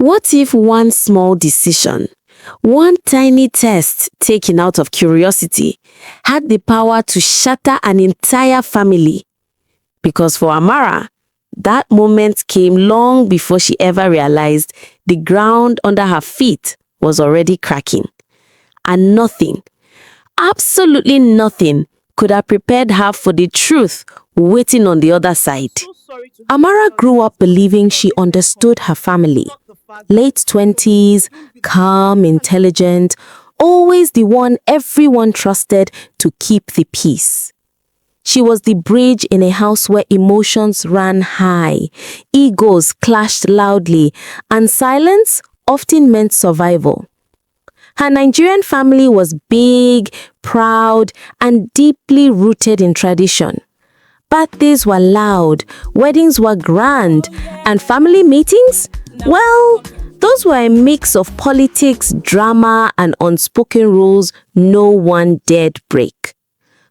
What if one small decision, one tiny test taken out of curiosity, had the power to shatter an entire family? Because for Amara, that moment came long before she ever realized the ground under her feet was already cracking. And nothing, absolutely nothing, could have prepared her for the truth waiting on the other side. Amara grew up believing she understood her family. Late 20s, calm, intelligent, always the one everyone trusted to keep the peace. She was the bridge in a house where emotions ran high, egos clashed loudly, and silence often meant survival. Her Nigerian family was big, proud, and deeply rooted in tradition. Birthdays were loud, weddings were grand, and family meetings? Well, those were a mix of politics, drama, and unspoken rules no one dared break.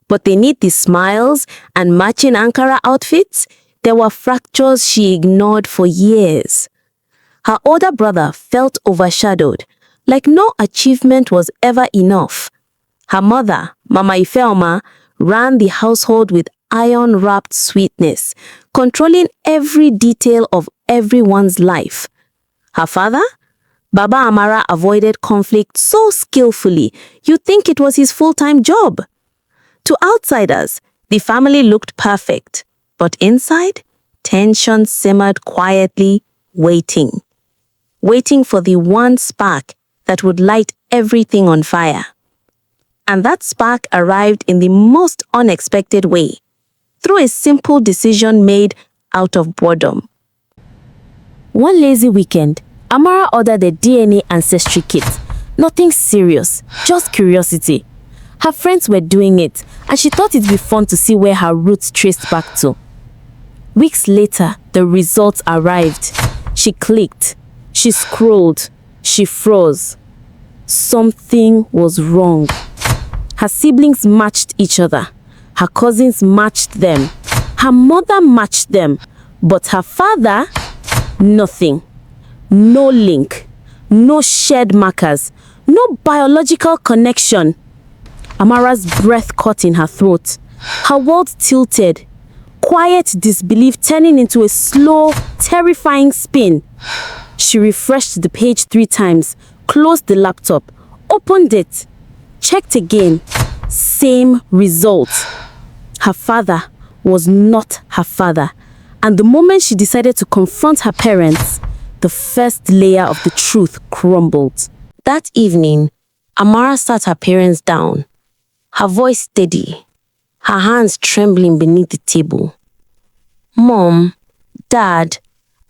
But beneath the smiles and matching Ankara outfits, there were fractures she ignored for years. Her older brother felt overshadowed, like no achievement was ever enough. Her mother, Mama Ifeoma, ran the household with iron-wrapped sweetness, controlling every detail of everyone's life. Her father, Baba Amara, avoided conflict so skillfully you'd think it was his full-time job. To outsiders, the family looked perfect, but inside, tension simmered quietly, waiting for the one spark that would light everything on fire. And that spark arrived in the most unexpected way, through a simple decision made out of boredom. One lazy weekend, Amara ordered a DNA Ancestry kit. Nothing serious, just curiosity. Her friends were doing it, and she thought it'd be fun to see where her roots traced back to. Weeks later, the results arrived. She clicked. She scrolled. She froze. Something was wrong. Her siblings matched each other. Her cousins matched them. Her mother matched them. But her father, nothing. No link. No shared markers. No biological connection. Amara's breath caught in her throat. Her world tilted. Quiet disbelief turning into a slow, terrifying spin. She refreshed the page 3 times, closed the laptop, opened it, checked again. Same result. Her father was not her father. And the moment she decided to confront her parents, the first layer of the truth crumbled. That evening, Amara sat her parents down, her voice steady, her hands trembling beneath the table. "Mom, Dad,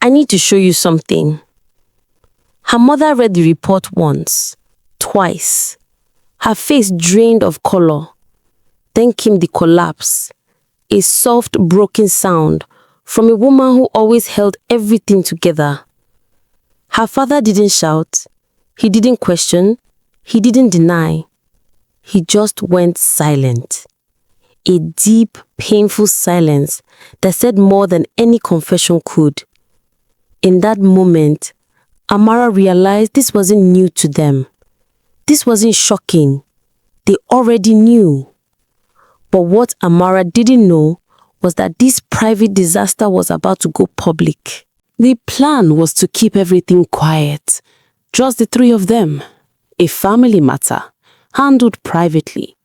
I need to show you something." Her mother read the report once, twice. Her face drained of color. Then came the collapse, a soft, broken sound from a woman who always held everything together. Her father didn't shout. He didn't question. He didn't deny. He just went silent. A deep, painful silence that said more than any confession could. In that moment, Amara realized this wasn't new to them. This wasn't shocking. They already knew. But what Amara didn't know was that this private disaster was about to go public. The plan was to keep everything quiet, just the 3 of them, a family matter, handled privately.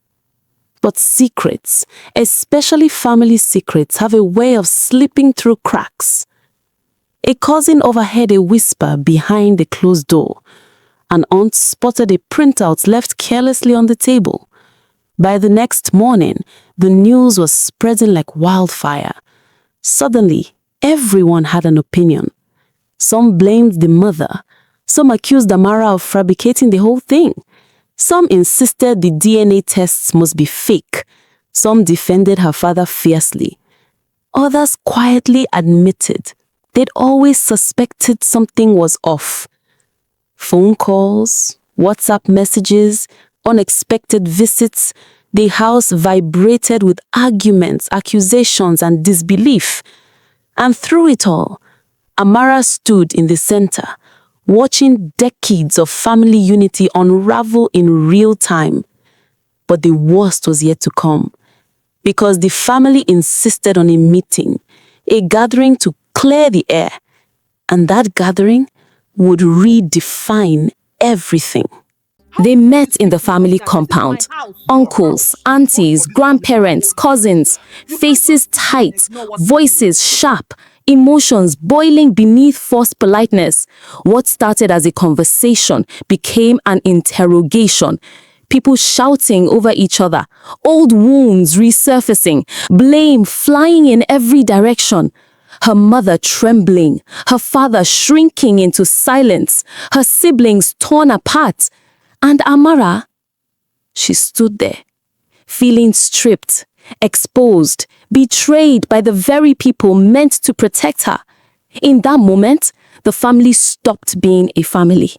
But secrets, especially family secrets, have a way of slipping through cracks. A cousin overheard a whisper behind the closed door. An aunt spotted a printout left carelessly on the table. By the next morning, the news was spreading like wildfire. Suddenly, everyone had an opinion. Some blamed the mother. Some accused Amara of fabricating the whole thing. Some insisted the DNA tests must be fake. Some defended her father fiercely. Others quietly admitted they'd always suspected something was off. Phone calls, WhatsApp messages, unexpected visits, the house vibrated with arguments, accusations, and disbelief. And through it all, Amara stood in the center, watching decades of family unity unravel in real time. But the worst was yet to come, because the family insisted on a meeting, a gathering to clear the air, and that gathering would redefine everything. They met in the family compound. Uncles, aunties, grandparents, cousins, faces tight, voices sharp, emotions boiling beneath forced politeness. What started as a conversation became an interrogation. People shouting over each other, old wounds resurfacing, blame flying in every direction. Her mother trembling, her father shrinking into silence, her siblings torn apart. And Amara, she stood there, feeling stripped, exposed, betrayed by the very people meant to protect her. In that moment, the family stopped being a family.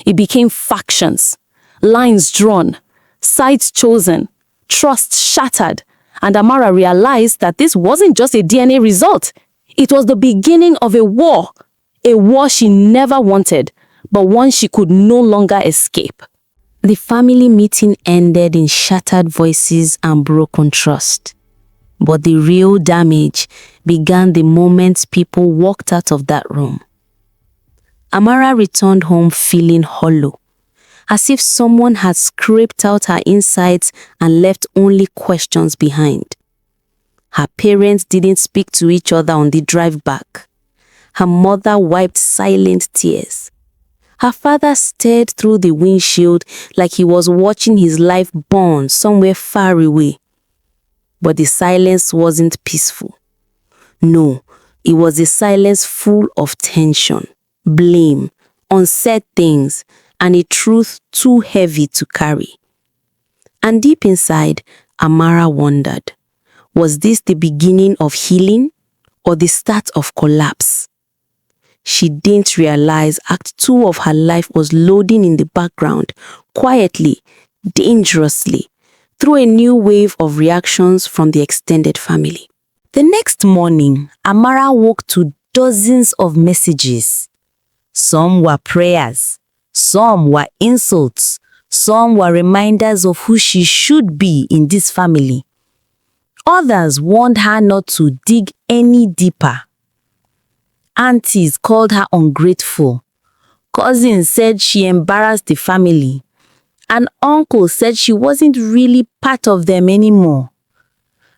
It became factions, lines drawn, sides chosen, trust shattered, and Amara realized that this wasn't just a DNA result. It was the beginning of a war she never wanted, but one she could no longer escape. The family meeting ended in shattered voices and broken trust. But the real damage began the moment people walked out of that room. Amara returned home feeling hollow, as if someone had scraped out her insides and left only questions behind. Her parents didn't speak to each other on the drive back. Her mother wiped silent tears. Her father stared through the windshield like he was watching his life burn somewhere far away. But the silence wasn't peaceful. No, it was a silence full of tension, blame, unsaid things, and a truth too heavy to carry. And deep inside, Amara wondered, was this the beginning of healing or the start of collapse? She didn't realize Act 2 of her life was loading in the background, quietly, dangerously, through a new wave of reactions from the extended family. The next morning, Amara woke to dozens of messages. Some were prayers, some were insults, some were reminders of who she should be in this family. Others warned her not to dig any deeper. Aunties called her ungrateful. Cousins said she embarrassed the family. And uncle said she wasn't really part of them anymore.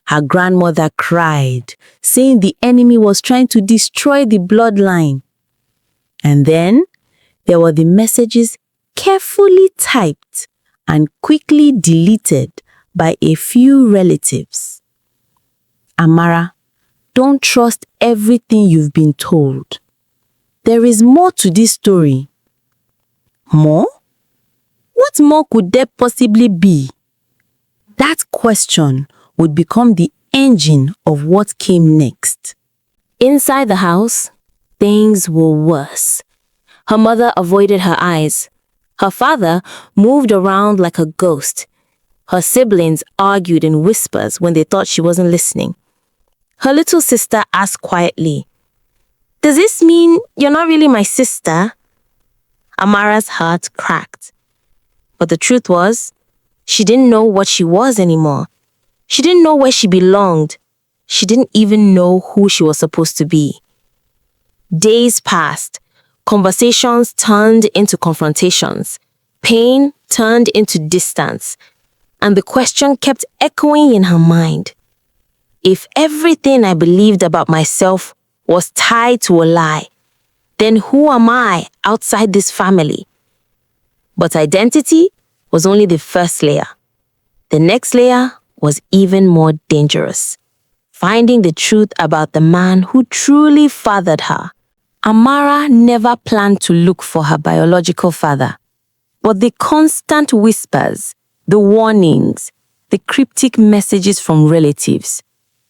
Her grandmother cried, saying the enemy was trying to destroy the bloodline. And then there were the messages carefully typed and quickly deleted by a few relatives. Amara, don't trust everything you've been told. There is more to this story. More? What more could there possibly be? That question would become the engine of what came next. Inside the house, things were worse. Her mother avoided her eyes. Her father moved around like a ghost. Her siblings argued in whispers when they thought she wasn't listening. Her little sister asked quietly, "Does this mean you're not really my sister?" Amara's heart cracked. But the truth was, she didn't know what she was anymore. She didn't know where she belonged. She didn't even know who she was supposed to be. Days passed. Conversations turned into confrontations. Pain turned into distance. And the question kept echoing in her mind. If everything I believed about myself was tied to a lie, then who am I outside this family? But identity was only the first layer. The next layer was even more dangerous. Finding the truth about the man who truly fathered her. Amara never planned to look for her biological father. But the constant whispers, the warnings, the cryptic messages from relatives,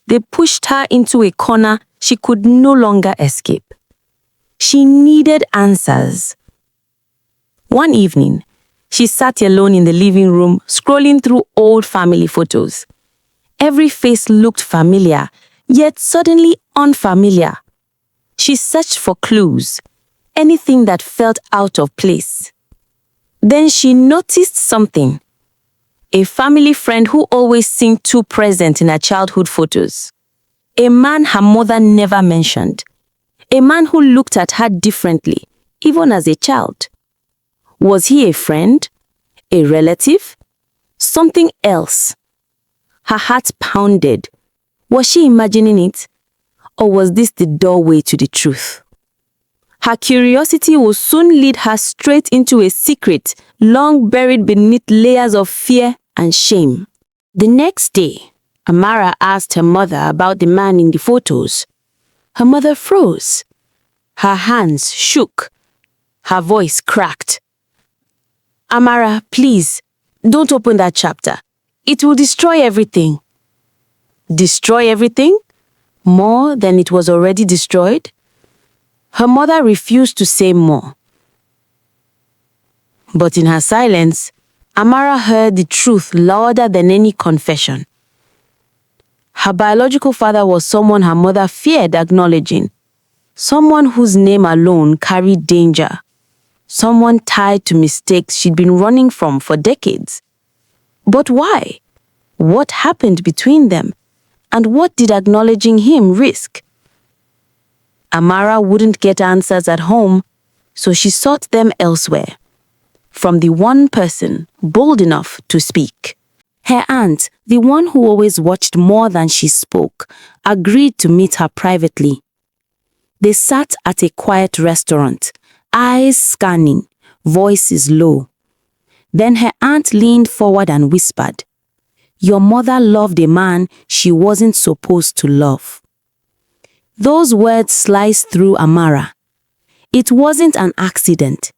they pushed her into a corner she could no longer escape. She needed answers. One evening, she sat alone in the living room, scrolling through old family photos. Every face looked familiar, yet suddenly unfamiliar. She searched for clues. anything that felt out of place. Then she noticed something. A family friend who always seemed too present in her childhood photos. A man her mother never mentioned. A man who looked at her differently, even as a child. Was he a friend? A relative? Something else? Her heart pounded. Was she imagining it? Or was this the doorway to the truth? Her curiosity would soon lead her straight into a secret long buried beneath layers of fear and shame. The next day, Amara asked her mother about the man in the photos. Her mother froze. Her hands shook. Her voice cracked. Amara, please, don't open that chapter. It will destroy everything. Destroy everything? More than it was already destroyed? Her mother refused to say more. But in her silence, Amara heard the truth louder than any confession. Her biological father was someone her mother feared acknowledging, someone whose name alone carried danger, someone tied to mistakes she'd been running from for decades. But why? What happened between them? And what did acknowledging him risk? Amara wouldn't get answers at home, so she sought them elsewhere. From the one person bold enough to speak. Her aunt, the one who always watched more than she spoke, agreed to meet her privately. They sat at a quiet restaurant, eyes scanning, voices low. Then her aunt leaned forward and whispered, "Your mother loved a man she wasn't supposed to love." Those words sliced through Amara. It wasn't an accident.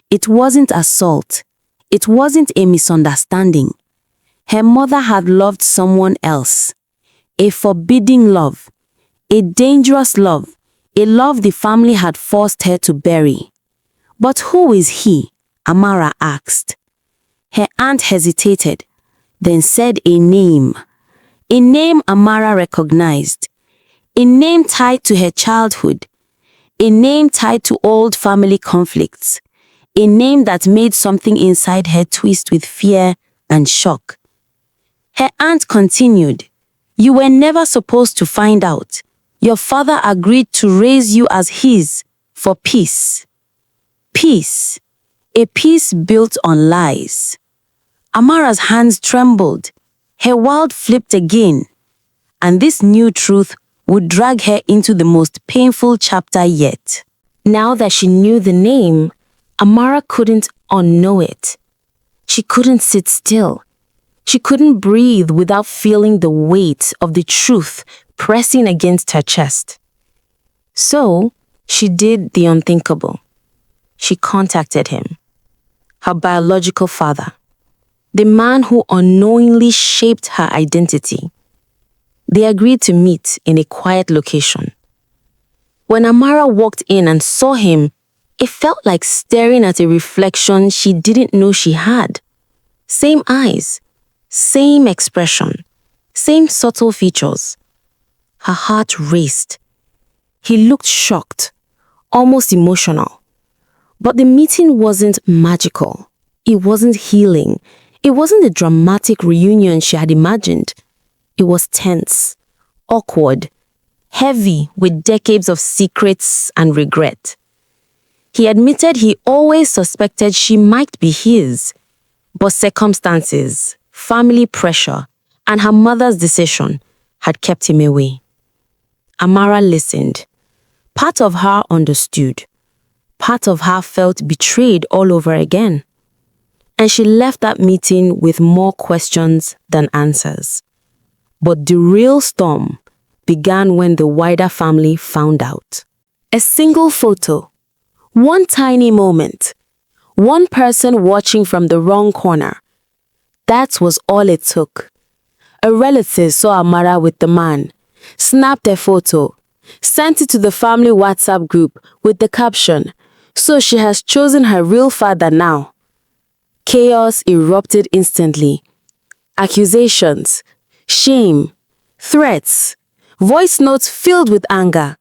It wasn't assault. It wasn't a misunderstanding. Her mother had loved someone else. A forbidding love. A dangerous love. A love the family had forced her to bury. But who is he? Amara asked. Her aunt hesitated, then said a name. A name Amara recognized. A name tied to her childhood. A name tied to old family conflicts. A name that made something inside her twist with fear and shock. Her aunt continued, "You were never supposed to find out. Your father agreed to raise you as his for peace." Peace. A peace built on lies. Amara's hands trembled. Her world flipped again. And this new truth would drag her into the most painful chapter yet. Now that she knew the name, Amara couldn't unknow it. She couldn't sit still. She couldn't breathe without feeling the weight of the truth pressing against her chest. So, she did the unthinkable. She contacted him, her biological father, the man who unknowingly shaped her identity. They agreed to meet in a quiet location. When Amara walked in and saw him, it felt like staring at a reflection she didn't know she had. Same eyes, same expression, same subtle features. Her heart raced. He looked shocked, almost emotional. But the meeting wasn't magical. It wasn't healing. It wasn't the dramatic reunion she had imagined. It was tense, awkward, heavy with decades of secrets and regret. He admitted he always suspected she might be his, but circumstances, family pressure, and her mother's decision had kept him away. Amara listened. Part of her understood. Part of her felt betrayed all over again. And she left that meeting with more questions than answers. But the real storm began when the wider family found out. A single photo, one tiny moment, one person watching from the wrong corner. That was all it took. A relative saw Amara with the man, snapped a photo, sent it to the family WhatsApp group with the caption, "So she has chosen her real father now." Chaos erupted instantly. Accusations, shame, threats, voice notes filled with anger.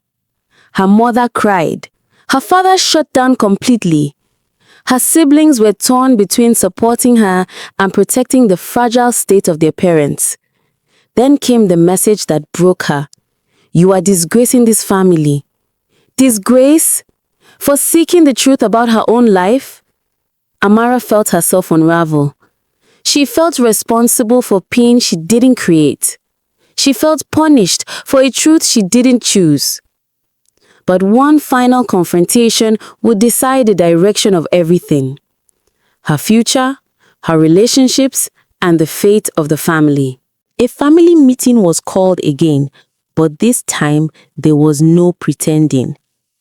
Her mother cried. Her father shut down completely. Her siblings were torn between supporting her and protecting the fragile state of their parents. Then came the message that broke her. You are disgracing this family. Disgrace? For seeking the truth about her own life? Amara felt herself unravel. She felt responsible for pain she didn't create. She felt punished for a truth she didn't choose. But one final confrontation would decide the direction of everything. Her future, her relationships, and the fate of the family. A family meeting was called again, but this time there was no pretending.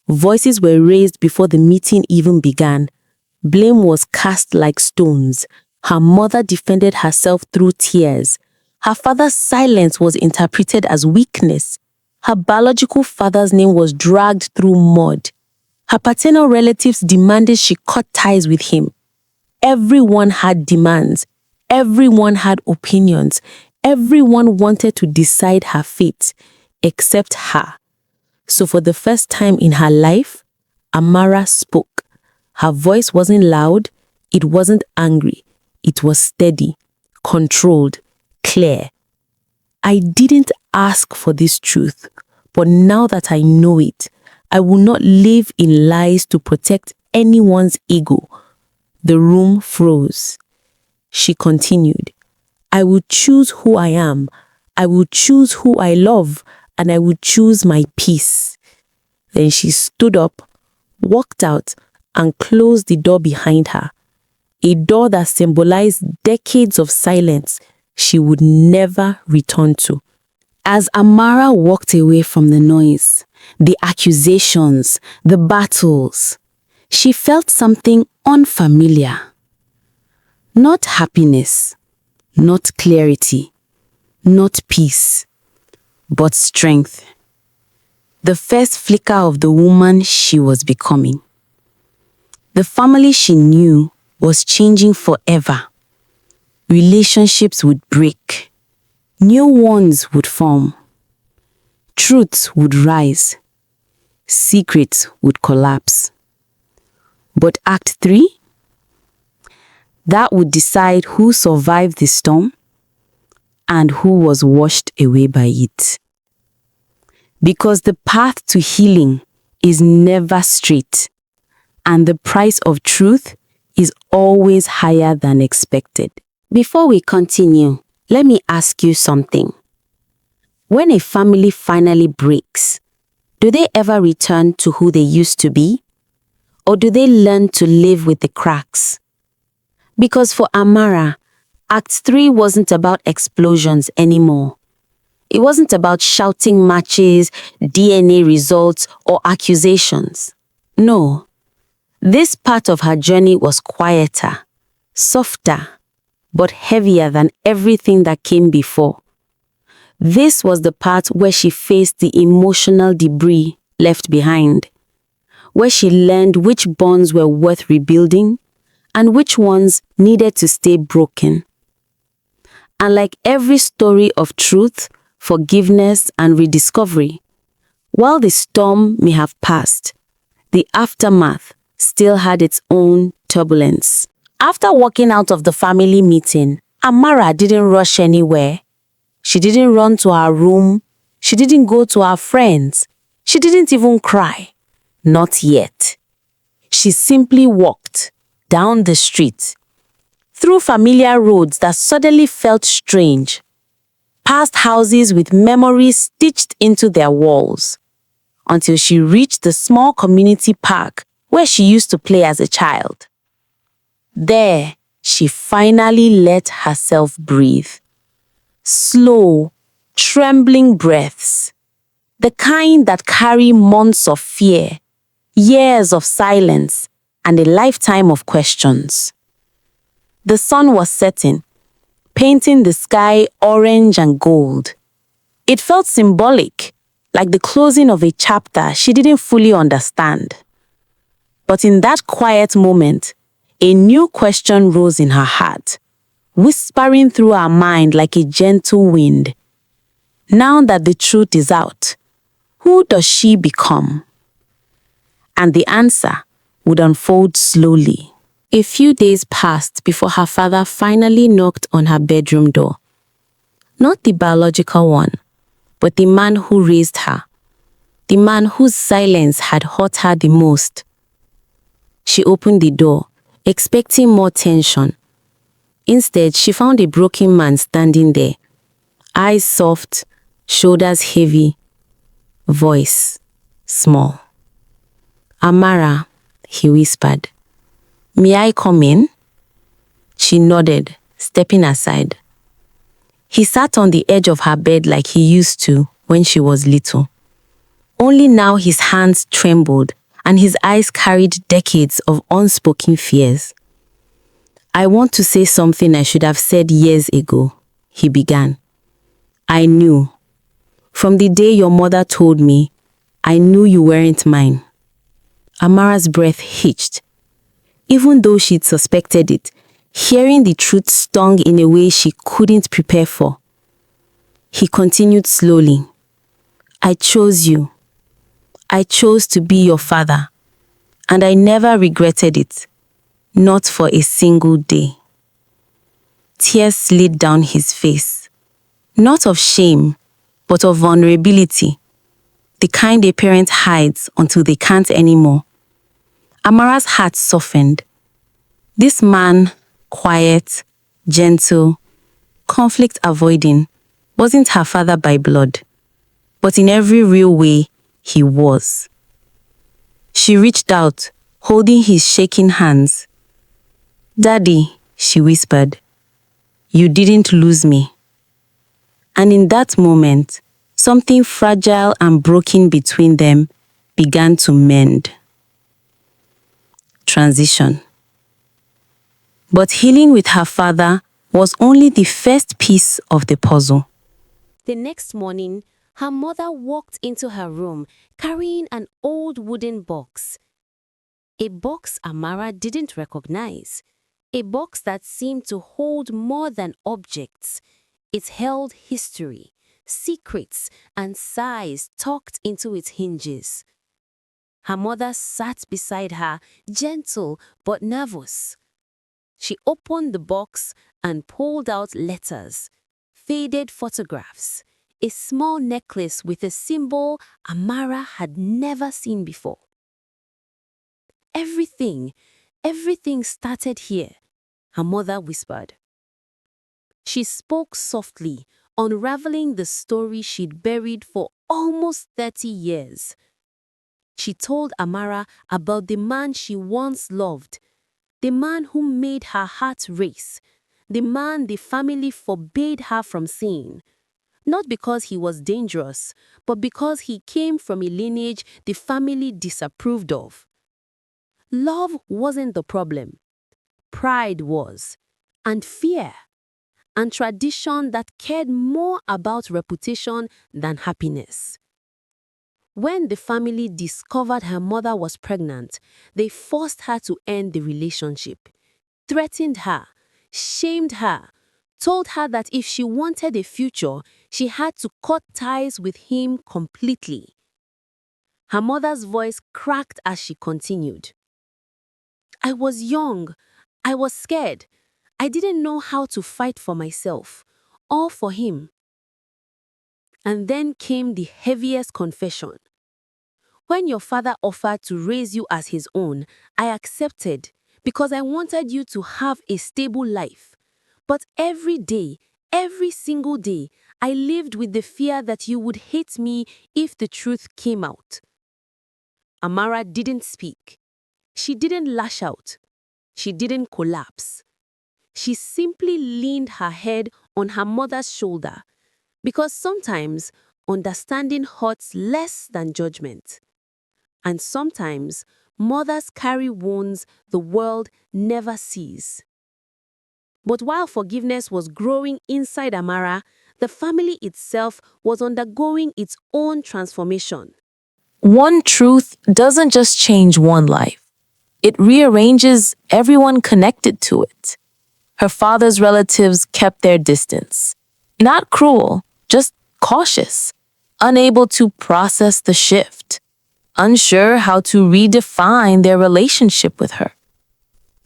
Voices were raised before the meeting even began. Blame was cast like stones. Her mother defended herself through tears. Her father's silence was interpreted as weakness. Her biological father's name was dragged through mud. Her paternal relatives demanded she cut ties with him. Everyone had demands. Everyone had opinions. Everyone wanted to decide her fate, except her. So for the first time in her life, Amara spoke. Her voice wasn't loud, it wasn't angry, it was steady, controlled, clear. I didn't ask for this truth, but now that I know it, I will not live in lies to protect anyone's ego. The room froze. She continued, I will choose who I am, I will choose who I love, and I will choose my peace. Then she stood up, walked out, and closed the door behind her. A door that symbolized decades of silence she would never return to. As Amara walked away from the noise, the accusations, the battles, she felt something unfamiliar. Not happiness, not clarity, not peace, but strength. The first flicker of the woman she was becoming. The family she knew was changing forever. Relationships would break. New ones would form. Truths would rise. Secrets would collapse. But Act 3? That would decide who survived the storm and who was washed away by it. Because the path to healing is never straight, and the price of truth is always higher than expected. Before we continue, let me ask you something. When a family finally breaks, do they ever return to who they used to be? Or do they learn to live with the cracks? Because for Amara, Act 3 wasn't about explosions anymore. It wasn't about shouting matches, DNA results, or accusations. No. This part of her journey was quieter, softer, but heavier than everything that came before. This was the part where she faced the emotional debris left behind, where she learned which bonds were worth rebuilding and which ones needed to stay broken. And like every story of truth, forgiveness, and rediscovery, while the storm may have passed, the aftermath still had its own turbulence. After walking out of the family meeting, Amara didn't rush anywhere. She didn't run to her room. She didn't go to her friends. She didn't even cry. Not yet. She simply walked down the street, through familiar roads that suddenly felt strange, past houses with memories stitched into their walls, until she reached the small community park where she used to play as a child. There, she finally let herself breathe. Slow, trembling breaths, the kind that carry months of fear, years of silence, and a lifetime of questions. The sun was setting, painting the sky orange and gold. It felt symbolic, like the closing of a chapter she didn't fully understand. But in that quiet moment, a new question rose in her heart, whispering through her mind like a gentle wind. Now that the truth is out, who does she become? And the answer would unfold slowly. A few days passed before her father finally knocked on her bedroom door. Not the biological one, but the man who raised her. The man whose silence had hurt her the most. She opened the door, expecting more tension. Instead, she found a broken man standing there. Eyes soft, shoulders heavy, voice small. "Amara," he whispered. "May I come in?" She nodded, stepping aside. He sat on the edge of her bed like he used to when she was little. Only now his hands trembled and his eyes carried decades of unspoken fears. "I want to say something I should have said years ago," he began. "I knew. From the day your mother told me, I knew you weren't mine." Amara's breath hitched. Even though she'd suspected it, hearing the truth stung in a way she couldn't prepare for. He continued slowly. "I chose you. I chose to be your father. And I never regretted it. Not for a single day." Tears slid down his face. Not of shame, but of vulnerability. The kind a parent hides until they can't anymore. Amara's heart softened. This man, quiet, gentle, conflict-avoiding, wasn't her father by blood. But in every real way, he was. She reached out, holding his shaking hands. "Daddy," she whispered, "you didn't lose me." And in that moment, something fragile and broken between them began to mend. Transition. But healing with her father was only the first piece of the puzzle. The next morning, her mother walked into her room carrying an old wooden box. A box Amara didn't recognize. A box that seemed to hold more than objects. It held history, secrets, and sighs tucked into its hinges. Her mother sat beside her, gentle but nervous. She opened the box and pulled out letters, faded photographs, a small necklace with a symbol Amara had never seen before. Everything started here," her mother whispered. She spoke softly, unraveling the story she'd buried for almost 30 years. She told Amara about the man she once loved, the man who made her heart race, the man the family forbade her from seeing. Not because he was dangerous, but because he came from a lineage the family disapproved of. Love wasn't the problem. Pride was, and fear, and tradition that cared more about reputation than happiness. When the family discovered her mother was pregnant, they forced her to end the relationship, threatened her, shamed her, told her that if she wanted a future, she had to cut ties with him completely. Her mother's voice cracked as she continued. "I was young. I was scared. I didn't know how to fight for myself, or for him." And then came the heaviest confession. "When your father offered to raise you as his own, I accepted because I wanted you to have a stable life. But every day, every single day, I lived with the fear that you would hate me if the truth came out." Amara didn't speak. She didn't lash out. She didn't collapse. She simply leaned her head on her mother's shoulder, because sometimes understanding hurts less than judgment. And sometimes mothers carry wounds the world never sees. But while forgiveness was growing inside Amara, the family itself was undergoing its own transformation. One truth doesn't just change one life. It rearranges everyone connected to it. Her father's relatives kept their distance. Not cruel, just cautious, unable to process the shift. unsure how to redefine their relationship with her.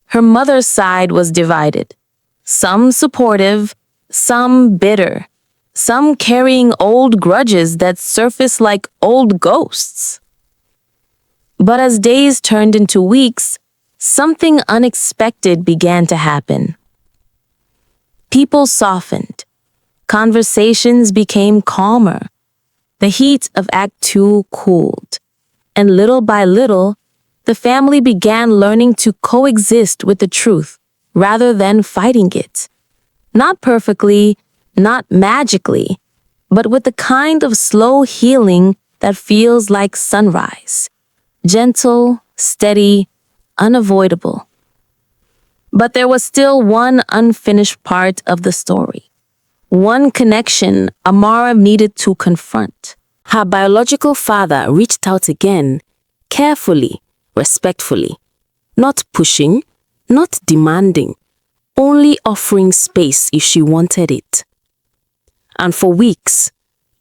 Her mother's side was divided, some supportive, some bitter, some carrying old grudges that surfaced like old ghosts. But as days turned into weeks, something unexpected began to happen. People softened. Conversations became calmer. The heat of Act Two cooled. And little by little, the family began learning to coexist with the truth rather than fighting it. Not perfectly, not magically, but with the kind of slow healing that feels like sunrise. Gentle, steady, unavoidable. But there was still one unfinished part of the story. One connection Amara needed to confront. Her biological father reached out again, carefully, respectfully. Not pushing, not demanding, only offering space if she wanted it. And for weeks,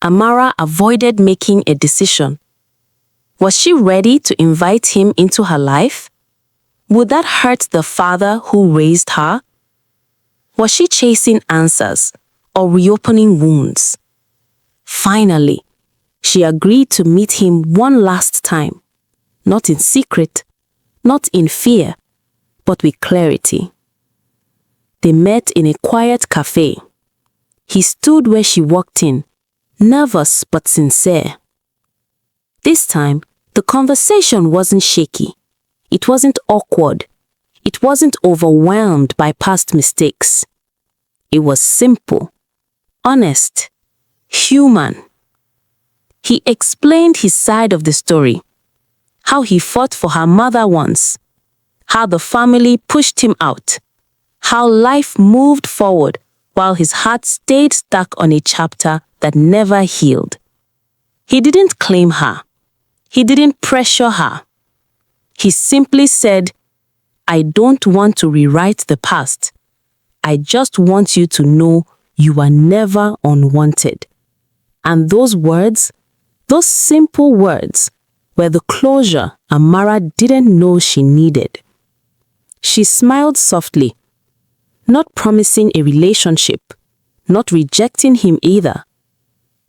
Amara avoided making a decision. Was she ready to invite him into her life? Would that hurt the father who raised her? Was she chasing answers or reopening wounds? Finally, she agreed to meet him one last time, not in secret, not in fear, but with clarity. They met in a quiet cafe. He stood where she walked in, nervous but sincere. This time, the conversation wasn't shaky. It wasn't awkward. It wasn't overwhelmed by past mistakes. It was simple, honest, human. He explained his side of the story, how he fought for her mother once, how the family pushed him out, how life moved forward while his heart stayed stuck on a chapter that never healed. He didn't claim her. He didn't pressure her. He simply said, I don't want to rewrite the past. I just want you to know you are never unwanted. And those words, those simple words, were the closure Amara didn't know she needed. She smiled softly, not promising a relationship, not rejecting him either,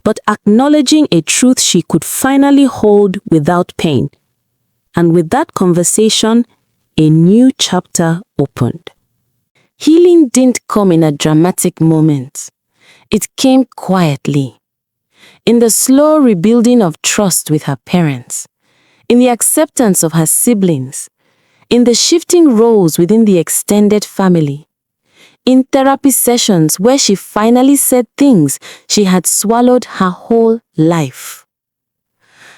but acknowledging a truth she could finally hold without pain. And with that conversation, a new chapter opened. Healing didn't come in a dramatic moment. It came quietly, in the slow rebuilding of trust with her parents, in the acceptance of her siblings, in the shifting roles within the extended family, in therapy sessions where she finally said things she had swallowed her whole life.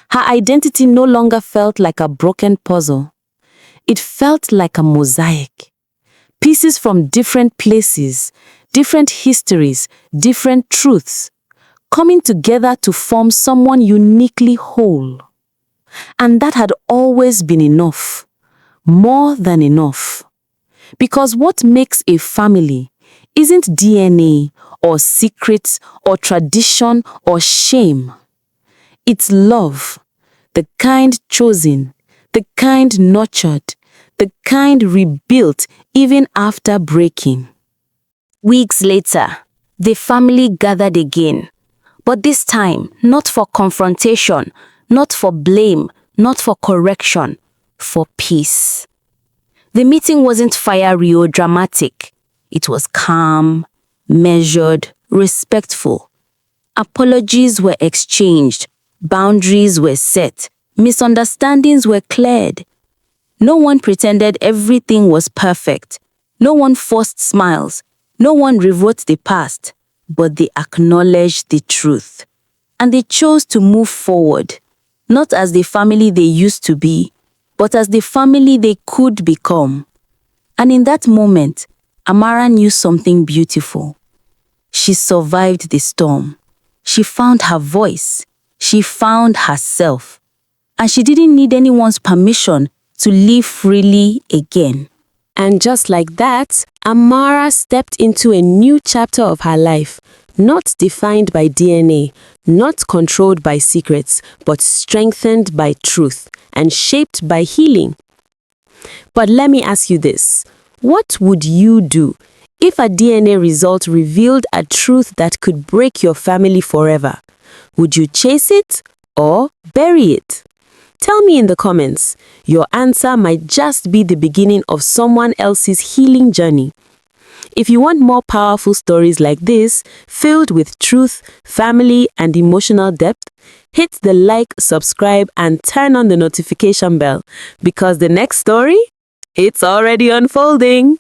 Her identity no longer felt like a broken puzzle. It felt like a mosaic. Pieces from different places, different histories, different truths, coming together to form someone uniquely whole. And that had always been enough, more than enough. Because what makes a family isn't DNA or secrets or tradition or shame. It's love, the kind chosen, the kind nurtured, the kind rebuilt even after breaking. Weeks later, the family gathered again, but this time not for confrontation, not for blame, not for correction, for peace. The meeting wasn't fiery or dramatic. It was calm, measured, respectful. Apologies were exchanged, boundaries were set, misunderstandings were cleared. No one pretended everything was perfect. No one forced smiles. No one rewrote the past, but they acknowledged the truth. And they chose to move forward, not as the family they used to be, but as the family they could become. And in that moment, Amara knew something beautiful. She survived the storm. She found her voice. She found herself. And she didn't need anyone's permission to live freely again. And just like that, Amara stepped into a new chapter of her life, not defined by DNA, not controlled by secrets, but strengthened by truth and shaped by healing. But let me ask you this. What would you do if a DNA result revealed a truth that could break your family forever? Would you chase it or bury it? Tell me in the comments. Your answer might just be the beginning of someone else's healing journey. If you want more powerful stories like this, filled with truth, family, and emotional depth, hit the like, subscribe, and turn on the notification bell, because the next story, it's already unfolding.